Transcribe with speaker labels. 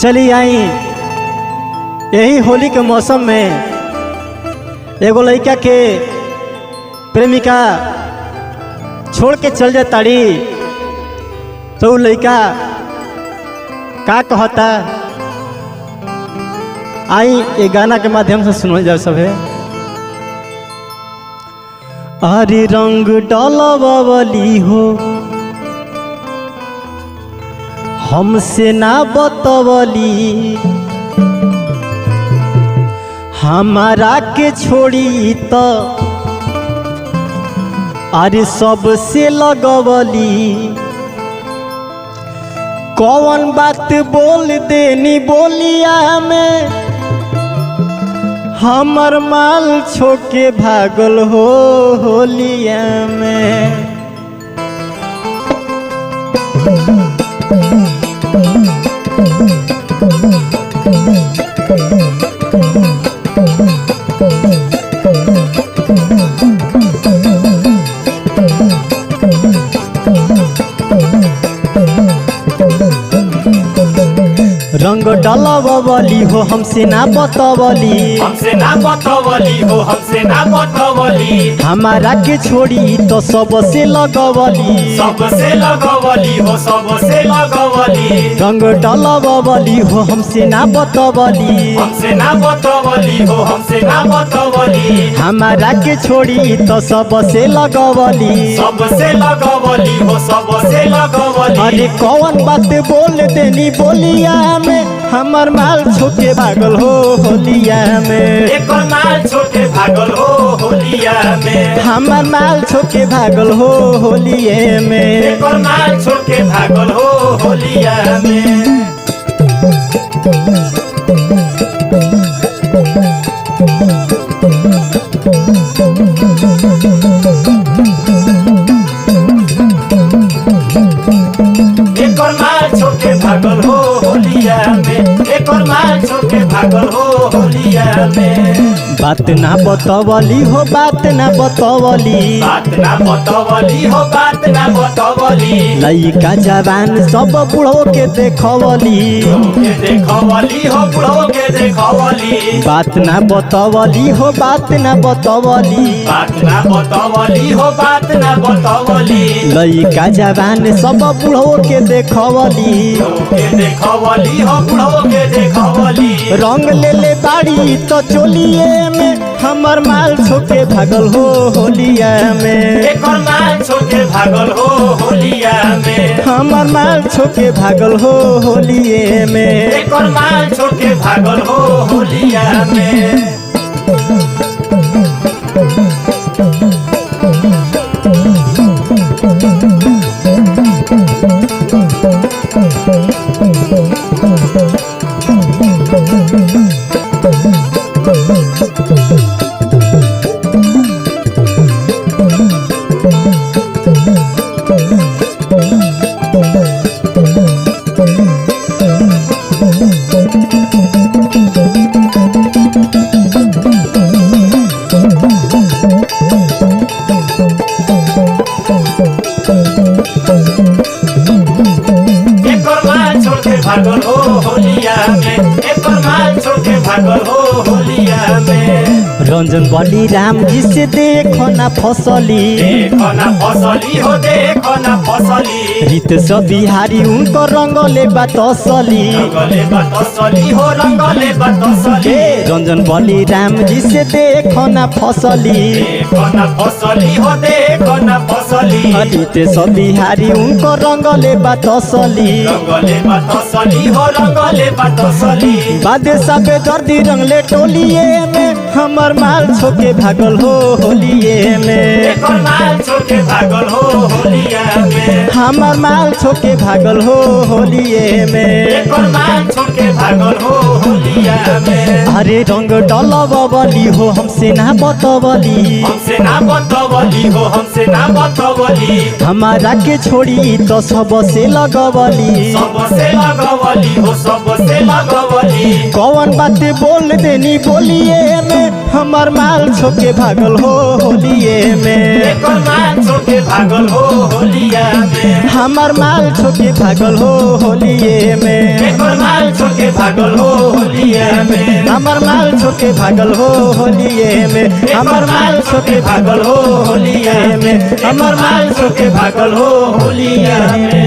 Speaker 1: चली आई यही होली के मौसम में एगो लड़का के प्रेमिका छोड़ के चल जा ताड़ी तो लड़का का कहता आई ये गाना के माध्यम से सुनल जाओ सब है। अरे रंग डलवली हो हमसे ना बतवली हमारा के छोड़ी तो अरे सबसे लगवली कौन बात बोल देनी बोलिया में हमर माल छोके भागल हो होलिया में। रंग डलवली हो हमसे ना बतवली हमारा के छोड़ी तो सबसे लगवली रंग डलवली हो हमसे ना बतवली हमारा के छोड़ी तो सबसे लगवली अरे कौन बात बोल देनी बोलिया में हमर माल छोके भागल हो होलिया में।
Speaker 2: एक माल छोके भागल हो होलिया में
Speaker 1: हमर माल छोके भागल हो होलिये में।
Speaker 2: एक माल छोके भागल हो होलिया में। एक माल छोके भागल हो होलिया में एक माल छोके भागल हो होलिया में।
Speaker 1: बात ना बतवली हो बात ना बतवली
Speaker 2: हो बात ना बतवली
Speaker 1: लइका जवान सब बूढ़ो के देखवली
Speaker 2: हो बुढ़ो के देखवली
Speaker 1: बात ना बतवली हो बात ना बतवली
Speaker 2: हो बात ना बतवली
Speaker 1: लइका जवान सब बूढ़ो के देखवली
Speaker 2: हो बुढ़ो के देखवली
Speaker 1: रंग ले ले बाड़ी तो चोलिए में हमर माल छोके भागल हो होलिया में।
Speaker 2: एक माल छोके भागल हो होलिया में
Speaker 1: हमर माल छोके भागल हो होलिये में।
Speaker 2: एक माल छोके भागल हो होलिया में। भागल हो होलिया में एक माल छोके भागल हो होलिया में।
Speaker 1: रंजन बली राम जी से देखो ना फसली रीत सब बिहारी उनको रंगले बात असली रंजन बली राम जी से देखो ना फसली रीत सब बिहारी उनको रंगले बात असली बादे सबे दर्दी रंगले टोलिए में हमर माल छोके भागल हो होलिये में।
Speaker 2: एक माल छोके भागल हो होलिया में
Speaker 1: हमर माल छोके भागल हो होलिये में।
Speaker 2: एक माल छोके भागल हो होलिया में।
Speaker 1: अरे रंग डलवली हो हमसे ना बतवली हमारा के छोड़ी तो सबसे लगवली कौन बात बोल देनी बोलिए में हमर माल छोके भागल हो होलिये में।
Speaker 2: एक माल छोके भागल हो होलिया में
Speaker 1: हमर माल छोके भागल हो होलिये में।
Speaker 2: एक माल छोके भागल हो होलिया में
Speaker 1: हमर माल छोके भागल हो होलिये में
Speaker 2: हमर माल छोके भागल हो होलिया में हमर माल छोके भागल हो होलिया में।